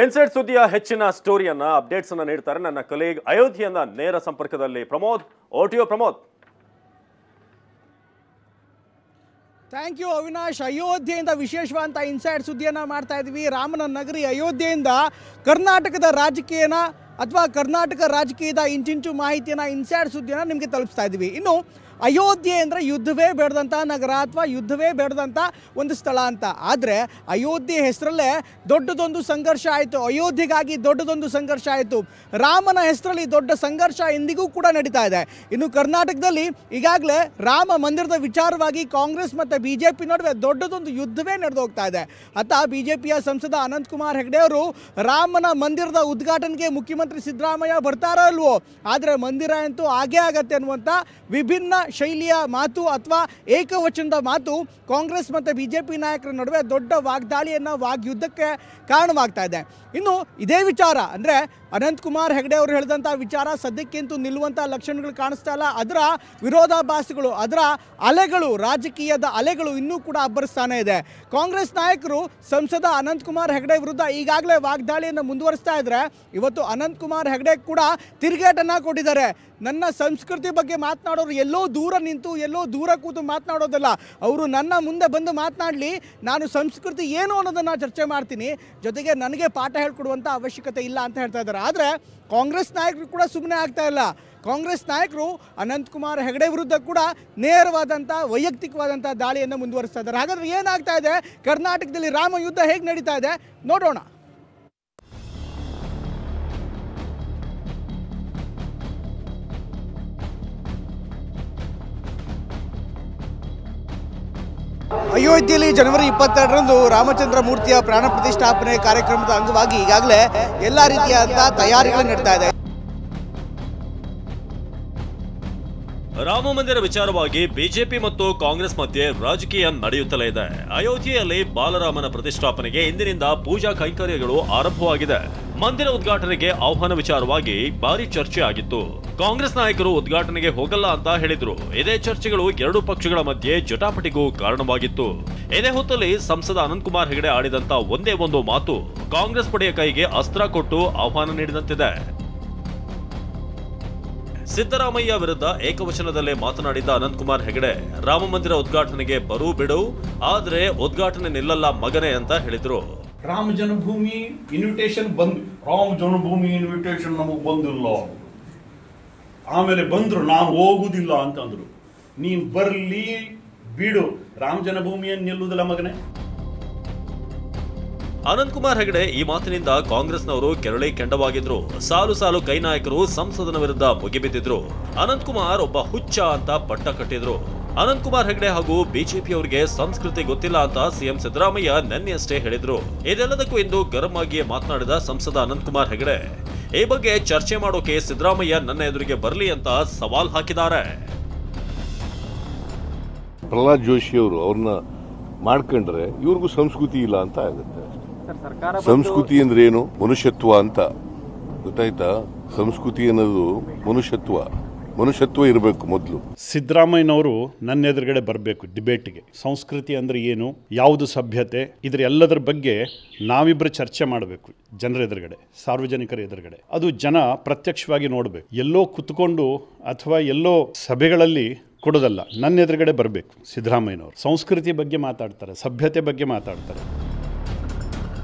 Inside ಸುದ್ದಿಯ ಹೆಚ್ಚಿನ ಸ್ಟೋರಿಯನ್ನ updates ಅನ್ನ ನೀಡ್ತಾರೆ ನನ್ನ ಕಲೀಗ್ ಅಯೋಧ್ಯೆಯನ್ನ ನೇರ ಸಂಪರ್ಕದಲ್ಲಿ ಪ್ರಮೋದ್. ಓಟಿಯೋ ಪ್ರಮೋದ್. Thank you Avinash. ಅಯೋಧ್ಯೆಯಿಂದ ವಿಶೇಷವಾದಂಥ ಇನ್ಸೈಡ್ ಸುದ್ದಿಯನ್ನು ಮಾಡ್ತಾ ಇದ್ವಿ. ರಾಮನ ನಗರಿ ಅಯೋಧ್ಯೆಯಿಂದ ಕರ್ನಾಟಕದ ರಾಜಕೀಯನ ಅಥವಾ ಕರ್ನಾಟಕ ರಾಜಕೀಯದ ಇಂಚಿಂಚು ಮಾಹಿತಿಯನ್ನು ಇನ್ಸೈಡ್ ಸುದ್ದಿಯನ್ನು ನಿಮಗೆ ತಲುಪಿಸ್ತಾ ಇದ್ವಿ. ಇನ್ನು ಅಯೋಧ್ಯೆ ಅಂದರೆ ಯುದ್ಧವೇ ಬೇಡದಂಥ ನಗರ ಅಥವಾ ಯುದ್ಧವೇ ಬೇಡದಂಥ ಒಂದು ಸ್ಥಳ ಅಂತ. ಆದರೆ ಅಯೋಧ್ಯೆ ಹೆಸರಲ್ಲೇ ದೊಡ್ಡದೊಂದು ಸಂಘರ್ಷ ಆಯಿತು. ಅಯೋಧ್ಯೆಗಾಗಿ ದೊಡ್ಡದೊಂದು ಸಂಘರ್ಷ ಆಯಿತು. ರಾಮನ ಹೆಸರಲ್ಲಿ ದೊಡ್ಡ ಸಂಘರ್ಷ ಇಂದಿಗೂ ಕೂಡ ನಡೀತಾ ಇದೆ. ಇನ್ನು ಕರ್ನಾಟಕದಲ್ಲಿ ಈಗಾಗಲೇ ರಾಮ ಮಂದಿರದ ವಿಚಾರವಾಗಿ ಕಾಂಗ್ರೆಸ್ ಮತ್ತು BJP ನಡುವೆ ದೊಡ್ಡದೊಂದು ಯುದ್ಧವೇ ನಡೆದು ಹೋಗ್ತಾ ಇದೆ. ಅತ್ತ BJPಯ ಸಂಸದ ಅನಂತಕುಮಾರ್ ಹೆಗಡೆ ಅವರು ರಾಮನ ಮಂದಿರದ ಉದ್ಘಾಟನೆಗೆ ಮುಖ್ಯಮಂತ್ರಿ ಸಿದ್ದರಾಮಯ್ಯ ಬರ್ತಾರೋ ಅಲ್ವೋ, ಆದರೆ ಮಂದಿರ ಅಂತೂ ಆಗೇ ಆಗತ್ತೆ ಅನ್ನುವಂಥ ವಿಭಿನ್ನ ಶೈಲಿಯ ಮಾತು ಅಥವಾ ಏಕವಚನದ ಮಾತು ಕಾಂಗ್ರೆಸ್ ಮತ್ತು BJP ನಾಯಕರ ನಡುವೆ ದೊಡ್ಡ ವಾಗ್ದಾಳಿಯನ್ನು ವಾಗ್ಯುದ್ಧಕ್ಕೆ ಕಾರಣವಾಗ್ತಾ ಇದೆ. ಇನ್ನು ಇದೇ ವಿಚಾರ ಅಂದರೆ ಅನಂತಕುಮಾರ್ ಹೆಗಡೆ ಅವರು ಹೇಳಿದಂಥ ವಿಚಾರ ಸದ್ಯಕ್ಕಿಂತೂ ನಿಲ್ಲುವಂಥ ಲಕ್ಷಣಗಳು ಕಾಣಿಸ್ತಾ ಇಲ್ಲ. ಅದರ ವಿರೋಧಾಭಾಸಗಳು, ಅದರ ಅಲೆಗಳು, ರಾಜಕೀಯದ ಅಲೆಗಳು ಇನ್ನೂ ಕೂಡ ಅಬ್ಬರಿಸ್ತಾನೆ ಇದೆ. ಕಾಂಗ್ರೆಸ್ ನಾಯಕರು ಸಂಸದ ಅನಂತಕುಮಾರ್ ಹೆಗಡೆ ವಿರುದ್ಧ ಈಗಾಗಲೇ ವಾಗ್ದಾಳಿಯನ್ನು ಮುಂದುವರಿಸ್ತಾ ಇದ್ದಾರೆ. ಇವತ್ತು ಅನಂತಕುಮಾರ್ ಹೆಗಡೆ ಕೂಡ ತಿರುಗೇಟನ್ನು ಕೊಟ್ಟಿದ್ದಾರೆ. ನನ್ನ ಸಂಸ್ಕೃತಿ ಬಗ್ಗೆ ಮಾತನಾಡೋರು ಎಲ್ಲೋ ದೂರ ನಿಂತು ಎಲ್ಲೋ ದೂರ ಕೂತು ಮಾತನಾಡೋದಲ್ಲ, ಅವರು ನನ್ನ ಮುಂದೆ ಬಂದು ಮಾತನಾಡಲಿ, ನಾನು ಸಂಸ್ಕೃತಿ ಏನು ಅನ್ನೋದನ್ನು ಚರ್ಚೆ ಮಾಡ್ತೀನಿ, ಜೊತೆಗೆ ನನಗೆ ಪಾಠ ಹೇಳ್ಕೊಡುವಂಥ ಅವಶ್ಯಕತೆ ಇಲ್ಲ ಅಂತ ಹೇಳ್ತಾ ಇದ್ದಾರೆ. ಆದರೆ ಕಾಂಗ್ರೆಸ್ ನಾಯಕರು ಕೂಡ ಸುಮ್ಮನೆ ಆಗ್ತಾ ಇಲ್ಲ. ಕಾಂಗ್ರೆಸ್ ನಾಯಕರು ಅನಂತಕುಮಾರ್ ಹೆಗಡೆ ವಿರುದ್ಧ ಕೂಡ ನೇರವಾದಂಥ ವೈಯಕ್ತಿಕವಾದಂಥ ದಾಳಿಯನ್ನು ಮುಂದುವರಿಸ್ತಾ ಇದ್ದಾರೆ. ಹಾಗಾದರೆ ಏನಾಗ್ತಾ ಇದೆ, ಕರ್ನಾಟಕದಲ್ಲಿ ರಾಮ ಯುದ್ಧ ಹೇಗೆ ನಡೀತಾ ಇದೆ ನೋಡೋಣ. ಅಯೋಧ್ಯೆಯಲ್ಲಿ ಜನವರಿ 22ರಂದು ರಾಮಚಂದ್ರ ಮೂರ್ತಿಯ ಪ್ರಾಣ ಪ್ರತಿಷ್ಠಾಪನೆ ಕಾರ್ಯಕ್ರಮದ ಅಂಗವಾಗಿ ಈಗಾಗಲೇ ಎಲ್ಲ ರೀತಿಯಾದಂಥ ತಯಾರಿಗಳು ನಡೀತಾ ಇದೆ. ರಾಮ ಮಂದಿರ ವಿಚಾರವಾಗಿ ಬಿಜೆಪಿ ಮತ್ತು ಕಾಂಗ್ರೆಸ್ ಮಧ್ಯೆ ರಾಜಕೀಯ ನಡೆಯುತ್ತಲೇ ಇದೆ. ಅಯೋಧ್ಯೆಯಲ್ಲಿ ಬಾಲರಾಮನ ಪ್ರತಿಷ್ಠಾಪನೆಗೆ ಇಂದಿನಿಂದ ಪೂಜಾ ಕೈಂಕರ್ಯಗಳು ಆರಂಭವಾಗಿದೆ. ಮಂದಿರ ಉದ್ಘಾಟನೆಗೆ ಆಹ್ವಾನ ವಿಚಾರವಾಗಿ ಭಾರಿ ಚರ್ಚೆ ಆಗಿತ್ತು. ಕಾಂಗ್ರೆಸ್ ನಾಯಕರು ಉದ್ಘಾಟನೆಗೆ ಹೋಗಲ್ಲ ಅಂತ ಹೇಳಿದ್ರು. ಇದೇ ಚರ್ಚೆಗಳು ಎರಡು ಪಕ್ಷಗಳ ಮಧ್ಯೆ ಜಟಾಪಟಿಗೂ ಕಾರಣವಾಗಿತ್ತು. ಇದೇ ಹೊತ್ತಲ್ಲಿ ಸಂಸದ ಅನಂತಕುಮಾರ್ ಹೆಗಡೆ ಆಡಿದಂತ ಒಂದೇ ಒಂದು ಮಾತು ಕಾಂಗ್ರೆಸ್ ಪಡೆಯ ಕೈಗೆ ಅಸ್ತ್ರ ಕೊಟ್ಟು ಆಹ್ವಾನ ನೀಡಿದಂತಿದೆ. ಸಿದ್ದರಾಮಯ್ಯ ವಿರುದ್ಧ ಏಕವಚನದಲ್ಲೇ ಮಾತನಾಡಿದ್ದ ಅನಂತಕುಮಾರ್ ಹೆಗಡೆ ರಾಮ ಮಂದಿರ ಉದ್ಘಾಟನೆಗೆ ಬರು ಬಿಡು, ಆದ್ರೆ ಉದ್ಘಾಟನೆ ನಿಲ್ಲಲ್ಲ ಮಗನೇ ಅಂತ ಹೇಳಿದ್ರು. ರಾಮ ಜನ್ಮಭೂಮಿ ಇನ್ವಿಟೇಷನ್ ರಾಮ ಜನ್ಮಭೂಮಿ ಇನ್ವಿಟೇಷನ್ ನಮಗ್ ಬಂದಿಲ್ಲ, ಆಮೇಲೆ ಬಂದ್ರು ನಾನು ಹೋಗುದಿಲ್ಲ ಅಂತಂದ್ರು. ನೀನ್ ಬರ್ಲಿ ಬಿಡು, ರಾಮ ಜನ್ಮಭೂಮಿಯನ್ನು ನಿಲ್ಲುವುದಿಲ್ಲ ಮಗನೇ. ಅನಂತಕುಮಾರ್ ಹೆಗಡೆ ಈ ಮಾತಿನಿಂದ ಕಾಂಗ್ರೆಸ್ನವರು ಕೆರಳಿ ಕೆಂಡವಾಗಿದ್ರು. ಸಾಲು ಸಾಲು ಕೈ ನಾಯಕರು ಸಂಸದನ ವಿರುದ್ಧ ಮುಗಿಬಿದ್ದಿದ್ರು. ಅನಂತಕುಮಾರ್ ಒಬ್ಬ ಹುಚ್ಚ ಅಂತ ಪಟ್ಟ ಕಟ್ಟಿದ್ರು. ಅನಂತಕುಮಾರ್ ಹೆಗಡೆ ಹಾಗೂ ಬಿಜೆಪಿಯವರಿಗೆ ಸಂಸ್ಕೃತಿ ಗೊತ್ತಿಲ್ಲ ಅಂತ ಸಿಎಂ ಸಿದ್ದರಾಮಯ್ಯ ನಿನ್ನೆಯಷ್ಟೇ ಹೇಳಿದ್ರು. ಇದೆಲ್ಲದಕ್ಕೂ ಇಂದು ಗರಂ ಆಗಿಯೇ ಮಾತನಾಡಿದ ಸಂಸದ ಅನಂತಕುಮಾರ್ ಹೆಗಡೆ ಈ ಬಗ್ಗೆ ಚರ್ಚೆ ಮಾಡೋಕೆ ಸಿದ್ದರಾಮಯ್ಯ ನನ್ನ ಎದುರಿಗೆ ಬರಲಿ ಅಂತ ಸವಾಲ್ ಹಾಕಿದ್ದಾರೆ. ಪ್ರಹ್ಲಾದ್ ಜೋಶಿ ಅವರು ಅವ್ರನ್ನ ಮಾಡ್ಕೊಂಡ್ರೆ ಇವ್ರಿಗೂ ಸಂಸ್ಕೃತಿ ಇಲ್ಲ ಅಂತ ಆಗುತ್ತೆ. ಸಂಸ್ಕೃತಿ ಅಂದ್ರೆ ಏನು? ಮನುಷ್ಯತ್ವ ಅಂತ ಗೊತ್ತಾಯ್ತಾ? ಸಂಸ್ಕೃತಿ ಅನ್ನೋದು ಮನುಷ್ಯತ್ವ ಇರಬೇಕು. ಮೊದಲು ಸಿದ್ದರಾಮಯ್ಯನವರು ನನ್ನ ಎದುರುಗಡೆ ಬರಬೇಕು ಡಿಬೇಟ್ಗೆ. ಸಂಸ್ಕೃತಿ ಅಂದ್ರೆ ಏನು, ಯಾವುದು ಸಭ್ಯತೆ, ಇದ್ರ ಎಲ್ಲದರ ಬಗ್ಗೆ ನಾವಿಬ್ಬರು ಚರ್ಚೆ ಮಾಡಬೇಕು ಜನರ ಎದುರುಗಡೆ, ಸಾರ್ವಜನಿಕರ ಎದುರುಗಡೆ. ಅದು ಜನ ಪ್ರತ್ಯಕ್ಷವಾಗಿ ನೋಡಬೇಕು. ಎಲ್ಲೋ ಕುತ್ಕೊಂಡು ಅಥವಾ ಎಲ್ಲೋ ಸಭೆಗಳಲ್ಲಿ ಕೊಡೋದಲ್ಲ, ನನ್ನ ಎದುರುಗಡೆ ಬರಬೇಕು ಸಿದ್ದರಾಮಯ್ಯನವರು. ಸಂಸ್ಕೃತಿ ಬಗ್ಗೆ ಮಾತಾಡ್ತಾರೆ, ಸಭ್ಯತೆ ಬಗ್ಗೆ ಮಾತಾಡ್ತಾರೆ.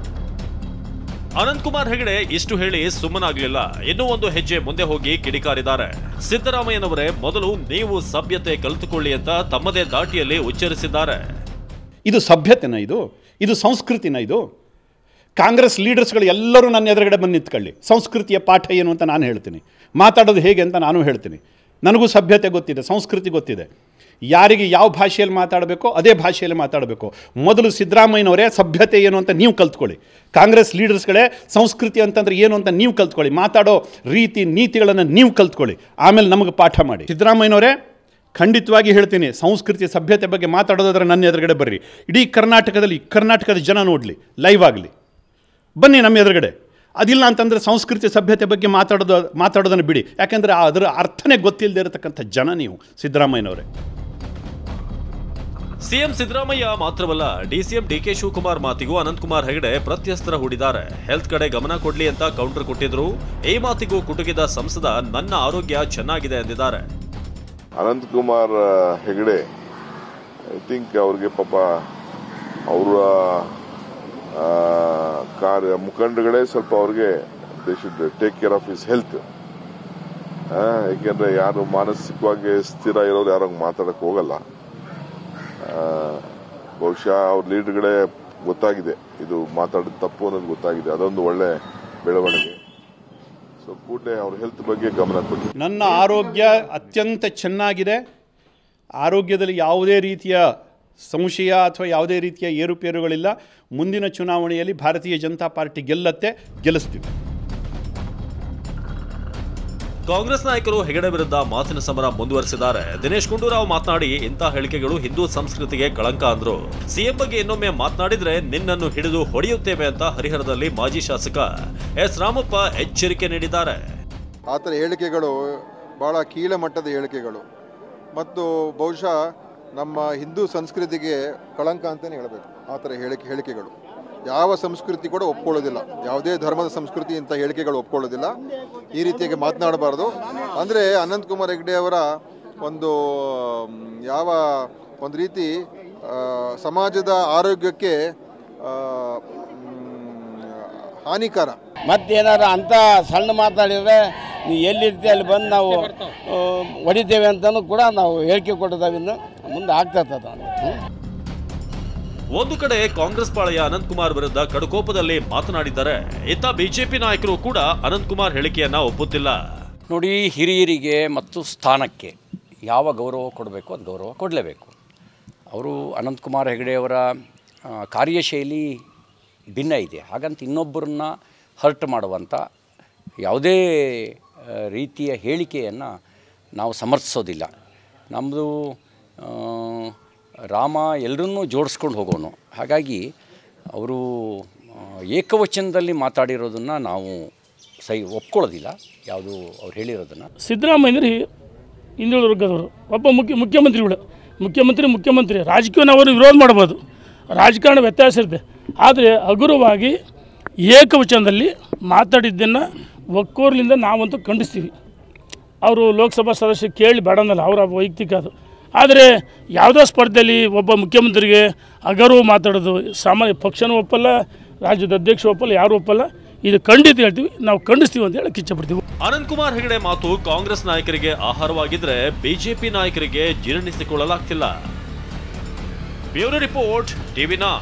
ಅನಂತಕುಮಾರ್ ಹೆಗಡೆ ಇಷ್ಟು ಹೇಳಿ ಸುಮ್ಮನಾಗಲಿಲ್ಲ. ಇನ್ನೂ ಒಂದು ಹೆಜ್ಜೆ ಮುಂದೆ ಹೋಗಿ ಕಿಡಿಕಾರಿದ್ದಾರೆ. ಸಿದ್ದರಾಮಯ್ಯನವರೇ, ಮೊದಲು ನೀವು ಸಭ್ಯತೆ ಕಲಿತುಕೊಳ್ಳಿ ಅಂತ ತಮ್ಮದೇ ದಾಟಿಯಲ್ಲಿ ಉಚ್ಚರಿಸಿದ್ದಾರೆ. ಇದು ಸಭ್ಯತೆನ? ಇದು ಸಂಸ್ಕೃತಿನ? ಇದು ಕಾಂಗ್ರೆಸ್ ಲೀಡರ್ಸ್ಗಳು ಎಲ್ಲರೂ ನನ್ನ ಎದುರುಗಡೆ ಬಂದು ನಿಂತ್ಕೊಳ್ಳಿ, ಸಂಸ್ಕೃತಿಯ ಪಾಠ ಏನು ಅಂತ ನಾನು ಹೇಳ್ತೀನಿ, ಮಾತಾಡೋದು ಹೇಗೆ ಅಂತ ನಾನು ಹೇಳ್ತೀನಿ. ನನಗೂ ಸಭ್ಯತೆ ಗೊತ್ತಿದೆ, ಸಂಸ್ಕೃತಿ ಗೊತ್ತಿದೆ. ಯಾರಿಗೆ ಯಾವ ಭಾಷೆಯಲ್ಲಿ ಮಾತಾಡಬೇಕೋ ಅದೇ ಭಾಷೆಯಲ್ಲಿ ಮಾತಾಡಬೇಕು. ಮೊದಲು ಸಿದ್ದರಾಮಯ್ಯನವರೇ ಸಭ್ಯತೆ ಏನು ಅಂತ ನೀವು ಕಲ್ತ್ಕೊಳ್ಳಿ. ಕಾಂಗ್ರೆಸ್ ಲೀಡರ್ಸ್ಗಳೇ ಸಂಸ್ಕೃತಿ ಅಂತಂದ್ರೆ ಏನು ಅಂತ ನೀವು ಕಲ್ತ್ಕೊಳ್ಳಿ. ಮಾತಾಡೋ ರೀತಿ ನೀತಿಗಳನ್ನು ನೀವು ಕಲ್ತ್ಕೊಳ್ಳಿ, ಆಮೇಲೆ ನಮಗೆ ಪಾಠ ಮಾಡಿ. ಸಿದ್ದರಾಮಯ್ಯನವರೇ, ಖಂಡಿತವಾಗಿ ಹೇಳ್ತೀನಿ, ಸಂಸ್ಕೃತಿ ಸಭ್ಯತೆ ಬಗ್ಗೆ ಮಾತಾಡೋದಾದ್ರೆ ನನ್ನ ಎದುರುಗಡೆ ಬರ್ರಿ. ಇಡೀ ಕರ್ನಾಟಕದ ಜನ ನೋಡಲಿ, ಲೈವ್ ಆಗಲಿ, ಬನ್ನಿ ನಮ್ಮ ಎದುರುಗಡೆ. ಅದಿಲ್ಲ ಅಂತಂದರೆ ಸಂಸ್ಕೃತಿ ಸಭ್ಯತೆ ಬಗ್ಗೆ ಮಾತಾಡೋದನ್ನು ಬಿಡಿ. ಯಾಕೆಂದರೆ ಅದರ ಅರ್ಥನೇ ಗೊತ್ತಿಲ್ಲದೆ ಇರತಕ್ಕಂಥ ಜನ ನೀವು ಸಿದ್ದರಾಮಯ್ಯನವರೇ. ಸಿಎಂ ಸಿದ್ದರಾಮಯ್ಯ ಮಾತ್ರವಲ್ಲ, ಡಿಸಿಎಂ ಡಿಕೆ ಶಿವಕುಮಾರ್ ಮಾತಿಗೂ ಅನಂತಕುಮಾರ್ ಹೆಗಡೆ ಪ್ರತ್ಯಸ್ತ್ರ ಹೂಡಿದ್ದಾರೆ. ಹೆಲ್ತ್ ಕಡೆ ಗಮನ ಕೊಡ್ಲಿ ಅಂತ ಕೌಂಟರ್ ಕೊಟ್ಟಿದ್ರು. ಈ ಮಾತಿಗೂ ಕುಟುಕಿದ ಸಂಸದ ನನ್ನ ಆರೋಗ್ಯ ಚೆನ್ನಾಗಿದೆ ಎಂದಿದ್ದಾರೆ. ಅನಂತಕುಮಾರ್ ಹೆಗಡೆ ಐ ಥಿಂಕ್ ಅವ್ರಿಗೆ ಪಾಪ ಅವರ ಮುಖಂಡಗಳೇ ಸ್ವಲ್ಪ ಅವ್ರಿಗೆ they should take care of his health. ಯಾಕೆಂದ್ರೆ ಯಾರು ಮಾನಸಿಕವಾಗಿ ಸ್ಥಿರ ಇರೋರು ಯಾರು ಮಾತಾಡಕ್ ಹೋಗಲ್ಲ. ಬಹುಶಃ ಅವ್ರ ಲೀಡರ್ಗಳೇ ಗೊತ್ತಾಗಿದೆ ಇದು ಮಾತಾಡೋದು ತಪ್ಪು ಅನ್ನೋದು ಗೊತ್ತಾಗಿದೆ. ಅದೊಂದು ಒಳ್ಳೆ ಬೆಳವಣಿಗೆ. ಸೊ ಕೂಡಲೇ ಅವ್ರ ಹೆಲ್ತ್ ಬಗ್ಗೆ ಗಮನ ಕೊಡಿ. ನನ್ನ ಆರೋಗ್ಯ ಅತ್ಯಂತ ಚೆನ್ನಾಗಿದೆ. ಆರೋಗ್ಯದಲ್ಲಿ ಯಾವುದೇ ರೀತಿಯ ಸಂಶಯ ಅಥವಾ ಯಾವುದೇ ರೀತಿಯ ಏರುಪೇರುಗಳಿಲ್ಲ. ಮುಂದಿನ ಚುನಾವಣೆಯಲ್ಲಿ ಭಾರತೀಯ ಜನತಾ ಪಾರ್ಟಿ ಗೆಲ್ಲಿಸ್ತೀವಿ. ಕಾಂಗ್ರೆಸ್ ನಾಯಕರು ಹೆಗಡೆ ವಿರುದ್ಧ ಮಾತಿನ ಸಮರ ಮುಂದುವರೆಸಿದ್ದಾರೆ. ದಿನೇಶ್ ಗುಂಡೂರಾವ್ ಮಾತನಾಡಿ, ಇಂತಹ ಹೇಳಿಕೆಗಳು ಹಿಂದೂ ಸಂಸ್ಕೃತಿಗೆ ಕಳಂಕ ಅಂದ್ರು. ಸಿಎಂ ಬಗ್ಗೆ ಇನ್ನೊಮ್ಮೆ ಮಾತನಾಡಿದ್ರೆ ನಿನ್ನನ್ನು ಹಿಡಿದು ಹೊಡೆಯುತ್ತೇವೆ ಅಂತ ಹರಿಹರದಲ್ಲಿ ಮಾಜಿ ಶಾಸಕ ಎಸ್ ರಾಮಪ್ಪ ಎಚ್ಚರಿಕೆ ನೀಡಿದ್ದಾರೆ. ಆ ಥರ ಹೇಳಿಕೆಗಳು ಬಹಳ ಕೀಳಮಟ್ಟದ ಹೇಳಿಕೆಗಳು ಮತ್ತು ಬಹುಶಃ ನಮ್ಮ ಹಿಂದೂ ಸಂಸ್ಕೃತಿಗೆ ಕಳಂಕ ಅಂತಲೇ ಹೇಳಬೇಕು. ಆ ಥರ ಹೇಳಿಕೆಗಳು ಯಾವ ಸಂಸ್ಕೃತಿ ಕೂಡ ಒಪ್ಕೊಳ್ಳೋದಿಲ್ಲ. ಯಾವುದೇ ಧರ್ಮದ ಸಂಸ್ಕೃತಿ ಇಂಥ ಹೇಳಿಕೆಗಳು ಒಪ್ಕೊಳ್ಳೋದಿಲ್ಲ. ಈ ರೀತಿಯಾಗಿ ಮಾತನಾಡಬಾರ್ದು. ಅಂದರೆ ಅನಂತಕುಮಾರ್ ಹೆಗಡೆ ಅವರ ಒಂದು ರೀತಿ ಸಮಾಜದ ಆರೋಗ್ಯಕ್ಕೆ ಹಾನಿಕಾರ. ಮತ್ತೇನಾರು ಅಂತ ಸಣ್ಣ ಮಾತಾಡಿದರೆ ನೀವು ಎಲ್ಲಿರ್ತೀವಿ ಅಲ್ಲಿ ಬಂದು ನಾವು ಹೊಡಿತೇವೆ ಅಂತಲೂ ಕೂಡ ನಾವು ಹೇಳಿಕೆ ಕೊಟ್ಟಿದ್ದಾವಿನ್ನು ಮುಂದೆ ಆಗ್ತಾ ಇರ್ತದೆ. ಒಂದು ಕಡೆ ಕಾಂಗ್ರೆಸ್ ಪಾಳೆಯ ಅನಂತಕುಮಾರ್ ವಿರುದ್ಧ ಕಡುಕೋಪದಲ್ಲಿ ಮಾತನಾಡಿದ್ದಾರೆ. ಇತ್ತ ಬಿಜೆಪಿ ನಾಯಕರು ಕೂಡ ಅನಂತಕುಮಾರ್ ಹೇಳಿಕೆಯನ್ನ ಒಪ್ಪುತ್ತಿಲ್ಲ. ನೋಡಿ, ಹಿರಿಯರಿಗೆ ಮತ್ತು ಸ್ಥಾನಕ್ಕೆ ಯಾವ ಗೌರವ ಕೊಡಬೇಕು ಅದು ಗೌರವ ಕೊಡಲೇಬೇಕು. ಅವರು ಅನಂತಕುಮಾರ್ ಹೆಗಡೆಯವರ ಕಾರ್ಯಶೈಲಿ ಭಿನ್ನ ಇದೆ. ಹಾಗಂತ ಇನ್ನೊಬ್ಬರನ್ನ ಹರ್ಟ್ ಮಾಡುವಂಥ ಯಾವುದೇ ರೀತಿಯ ಹೇಳಿಕೆಯನ್ನು ನಾವು ಸಮರ್ಥಿಸೋದಿಲ್ಲ. ನಮ್ಮದು ರಾಮ ಎಲ್ಲರನ್ನೂ ಜೋಡಿಸ್ಕೊಂಡು ಹೋಗೋನು. ಹಾಗಾಗಿ ಅವರು ಏಕವಚನದಲ್ಲಿ ಮಾತಾಡಿರೋದನ್ನು ನಾವು ಒಪ್ಕೊಳ್ಳೋದಿಲ್ಲ. ಯಾವುದು ಅವ್ರು ಹೇಳಿರೋದನ್ನು. ಸಿದ್ದರಾಮಯ್ಯರು ಹಿಂದುಳಿದ ವರ್ಗದವರು, ಒಬ್ಬ ಮುಖ್ಯಮಂತ್ರಿ ರಾಜಕೀಯವನ್ನು ಅವರು ವಿರೋಧ ಮಾಡ್ಬೋದು, ರಾಜಕಾರಣ ವ್ಯತ್ಯಾಸ ಇರುತ್ತೆ. ಆದರೆ ಹಗುರವಾಗಿ ಏಕವಚನದಲ್ಲಿ ಮಾತಾಡಿದ್ದನ್ನು ಒಕ್ಕೋರ್ಲಿಂದ ನಾವಂತೂ ಖಂಡಿಸ್ತೀವಿ. ಅವರು ಲೋಕಸಭಾ ಸದಸ್ಯ ಕೇಳಿ ಬೇಡನ್ನಲ್ಲ, ಅವರ ವೈಯಕ್ತಿಕ ಅದು. ಆದರೆ ಯಾವುದೋ ಸ್ಪರ್ಧೆಯಲ್ಲಿ ಒಬ್ಬ ಮುಖ್ಯಮಂತ್ರಿಗೆ ಅಗೌರವ ಮಾತಾಡೋದು ಸಾಮಾನ್ಯ ಪಕ್ಷನೂ ಒಪ್ಪಲ್ಲ, ರಾಜ್ಯದ ಅಧ್ಯಕ್ಷ ಒಪ್ಪಲ್ಲ, ಯಾರು ಒಪ್ಪಲ್ಲ. ಇದು ಖಂಡಿತ ಹೇಳ್ತೀವಿ, ನಾವು ಖಂಡಿಸ್ತೀವಿ ಅಂತ ಹೇಳಕ್ಕೆ ಇಚ್ಛಪಡ್ತೀವಿ. ಅನಂತಕುಮಾರ್ ಹೆಗಡೆ ಮಾತು ಕಾಂಗ್ರೆಸ್ ನಾಯಕರಿಗೆ ಆಹಾರವಾಗಿದ್ರೆ ಬಿಜೆಪಿ ನಾಯಕರಿಗೆ ಜೀರ್ಣಿಸಿಕೊಳ್ಳಲಾಗ್ತಿಲ್ಲ. Bureau report, ಟಿವಿ9.